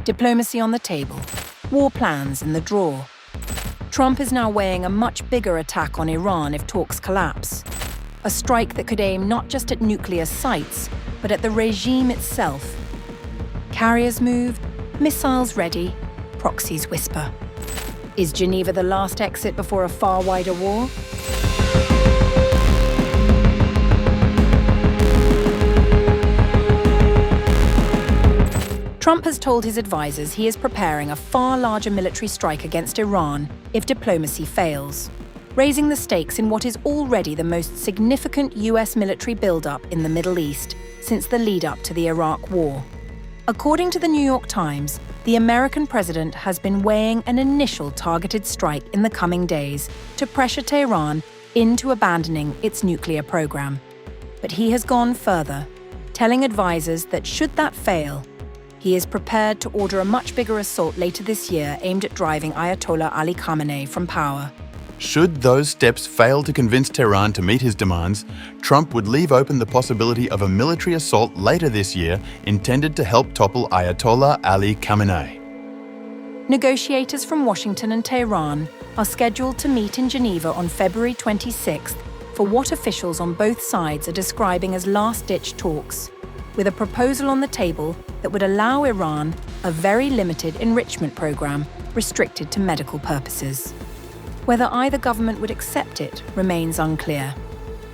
Diplomacy on the table, war plans in the drawer. Trump is now weighing a much bigger attack on Iran if talks collapse. A strike that could aim not just at nuclear sites, but at the regime itself. Carriers moved, missiles ready, proxies whisper. Is Geneva the last exit before a far wider war? Trump has told his advisors he is preparing a far larger military strike against Iran if diplomacy fails, raising the stakes in what is already the most significant US military buildup in the Middle East since the lead-up to the Iraq War. According to the New York Times, the American president has been weighing an initial targeted strike in the coming days to pressure Tehran into abandoning its nuclear program. But he has gone further, telling advisors that should that fail, he is prepared to order a much bigger assault later this year aimed at driving Ayatollah Ali Khamenei from power. Should those steps fail to convince Tehran to meet his demands, Trump would leave open the possibility of a military assault later this year intended to help topple Ayatollah Ali Khamenei. Negotiators from Washington and Tehran are scheduled to meet in Geneva on February 26th for what officials on both sides are describing as last-ditch talks, with a proposal on the table that would allow Iran a very limited enrichment program restricted to medical purposes. Whether either government would accept it remains unclear.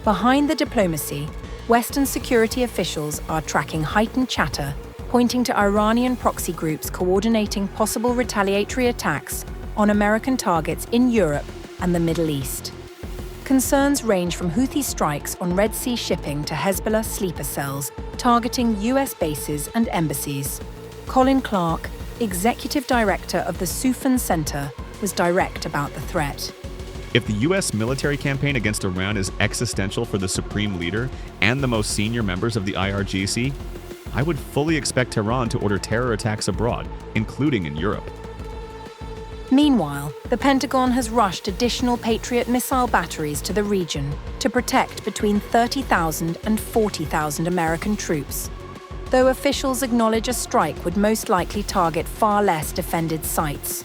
Behind the diplomacy, Western security officials are tracking heightened chatter, pointing to Iranian proxy groups coordinating possible retaliatory attacks on American targets in Europe and the Middle East. Concerns range from Houthi strikes on Red Sea shipping to Hezbollah sleeper cells targeting US bases and embassies. Colin Clark, executive director of the Soufan Center, was direct about the threat. If the U.S. military campaign against Iran is existential for the supreme leader and the most senior members of the IRGC, I would fully expect Tehran to order terror attacks abroad, including in Europe. Meanwhile, the Pentagon has rushed additional Patriot missile batteries to the region to protect between 30,000 and 40,000 American troops, though officials acknowledge a strike would most likely target far less defended sites.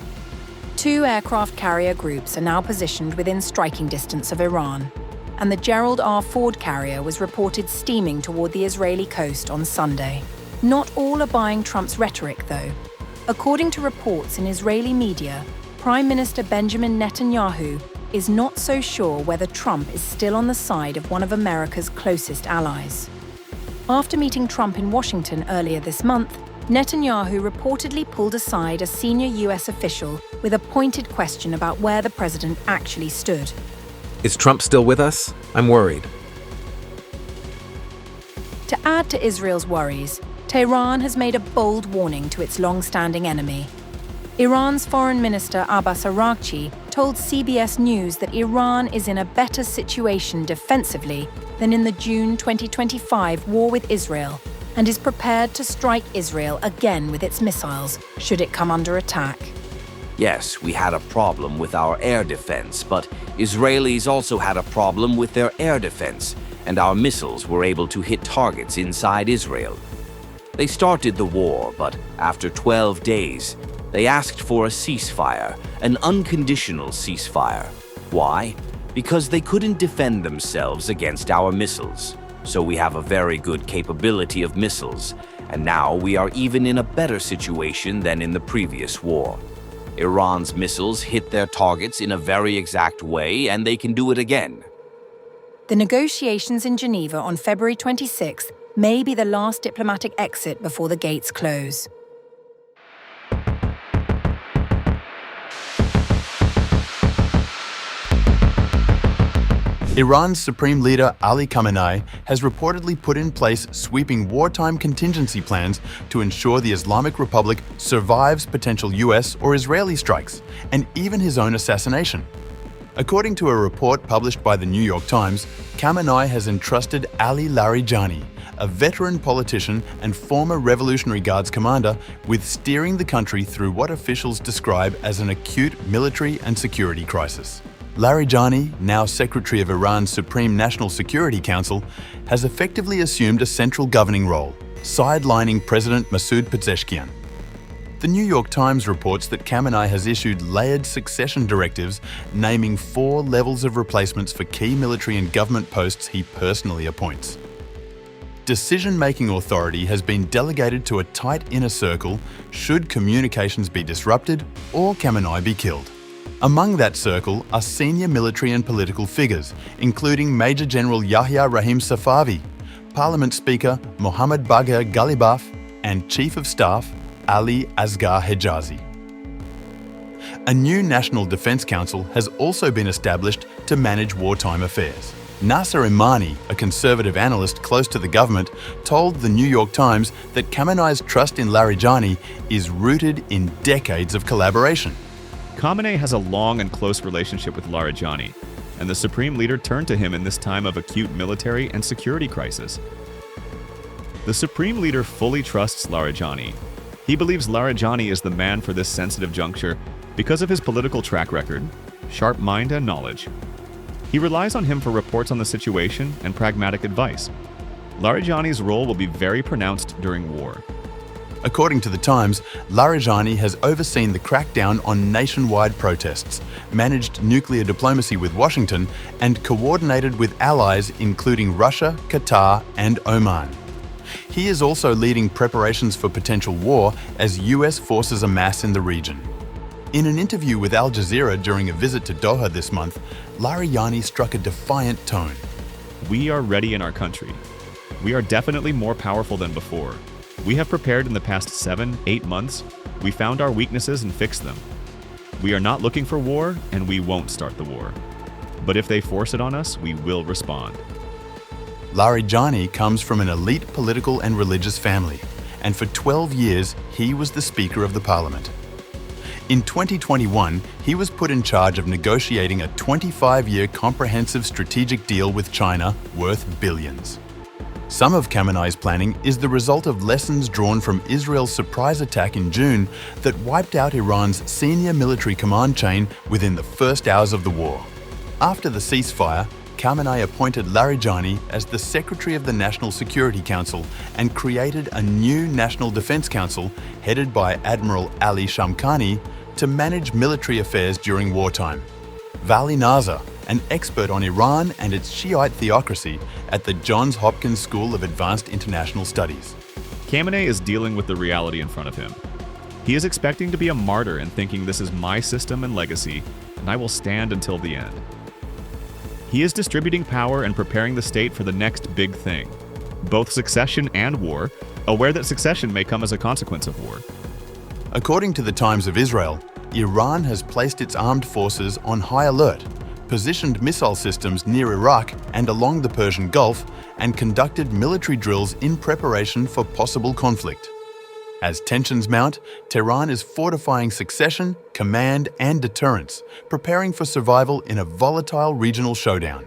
2 aircraft carrier groups are now positioned within striking distance of Iran, and the Gerald R. Ford carrier was reported steaming toward the Israeli coast on Sunday. Not all are buying Trump's rhetoric, though. According to reports in Israeli media, Prime Minister Benjamin Netanyahu is not so sure whether Trump is still on the side of one of America's closest allies. After meeting Trump in Washington earlier this month, Netanyahu reportedly pulled aside a senior US official with a pointed question about where the president actually stood. Is Trump still with us? I'm worried. To add to Israel's worries, Tehran has made a bold warning to its long-standing enemy. Iran's Foreign Minister Abbas Araghchi told CBS News that Iran is in a better situation defensively than in the June 2025 war with Israel and is prepared to strike Israel again with its missiles should it come under attack. Yes, we had a problem with our air defense, but Israelis also had a problem with their air defense, and our missiles were able to hit targets inside Israel. They started the war, but after 12 days, they asked for a ceasefire, an unconditional ceasefire. Why? Because they couldn't defend themselves against our missiles. So we have a very good capability of missiles, and now we are even in a better situation than in the previous war. Iran's missiles hit their targets in a very exact way, and they can do it again. The negotiations in Geneva on February 26th may be the last diplomatic exit before the gates close. Iran's Supreme Leader Ali Khamenei has reportedly put in place sweeping wartime contingency plans to ensure the Islamic Republic survives potential US or Israeli strikes, and even his own assassination. According to a report published by the New York Times, Khamenei has entrusted Ali Larijani, a veteran politician and former Revolutionary Guards commander, with steering the country through what officials describe as an acute military and security crisis. Larijani, now Secretary of Iran's Supreme National Security Council, has effectively assumed a central governing role, sidelining President Masoud Pezeshkian. The New York Times reports that Khamenei has issued layered succession directives naming 4 levels of replacements for key military and government posts he personally appoints. Decision-making authority has been delegated to a tight inner circle should communications be disrupted or Khamenei be killed. Among that circle are senior military and political figures, including Major General Yahya Rahim Safavi, Parliament Speaker Mohammad Bagher Ghalibaf, and Chief of Staff Ali Asghar Hejazi. A new National Defense Council has also been established to manage wartime affairs. Nasser Imani, a conservative analyst close to the government, told the New York Times that Khamenei's trust in Larijani is rooted in decades of collaboration. Khamenei has a long and close relationship with Larijani, and the supreme leader turned to him in this time of acute military and security crisis. The supreme leader fully trusts Larijani. He believes Larijani is the man for this sensitive juncture because of his political track record, sharp mind, and knowledge. He relies on him for reports on the situation and pragmatic advice. Larijani's role will be very pronounced during war. According to the Times, Larijani has overseen the crackdown on nationwide protests, managed nuclear diplomacy with Washington, and coordinated with allies including Russia, Qatar, and Oman. He is also leading preparations for potential war as US forces amass in the region. In an interview with Al Jazeera during a visit to Doha this month, Larijani struck a defiant tone. We are ready in our country. We are definitely more powerful than before. We have prepared in the past 7-8 months. We found our weaknesses and fixed them. We are not looking for war, and we won't start the war. But if they force it on us, we will respond. Larijani comes from an elite political and religious family, and for 12 years he was the Speaker of the Parliament. In 2021, he was put in charge of negotiating a 25-year comprehensive strategic deal with China worth billions. Some of Khamenei's planning is the result of lessons drawn from Israel's surprise attack in June that wiped out Iran's senior military command chain within the first hours of the war. After the ceasefire, Khamenei appointed Larijani as the Secretary of the National Security Council and created a new National Defense Council headed by Admiral Ali Khamenei to manage military affairs during wartime. Vali Nazar, an expert on Iran and its Shiite theocracy at the Johns Hopkins School of Advanced International Studies. Khamenei is dealing with the reality in front of him. He is expecting to be a martyr and thinking this is my system and legacy, and I will stand until the end. He is distributing power and preparing the state for the next big thing, both succession and war, aware that succession may come as a consequence of war. According to the Times of Israel, Iran has placed its armed forces on high alert, positioned missile systems near Iraq and along the Persian Gulf, and conducted military drills in preparation for possible conflict. As tensions mount, Tehran is fortifying succession, command, and deterrence, preparing for survival in a volatile regional showdown.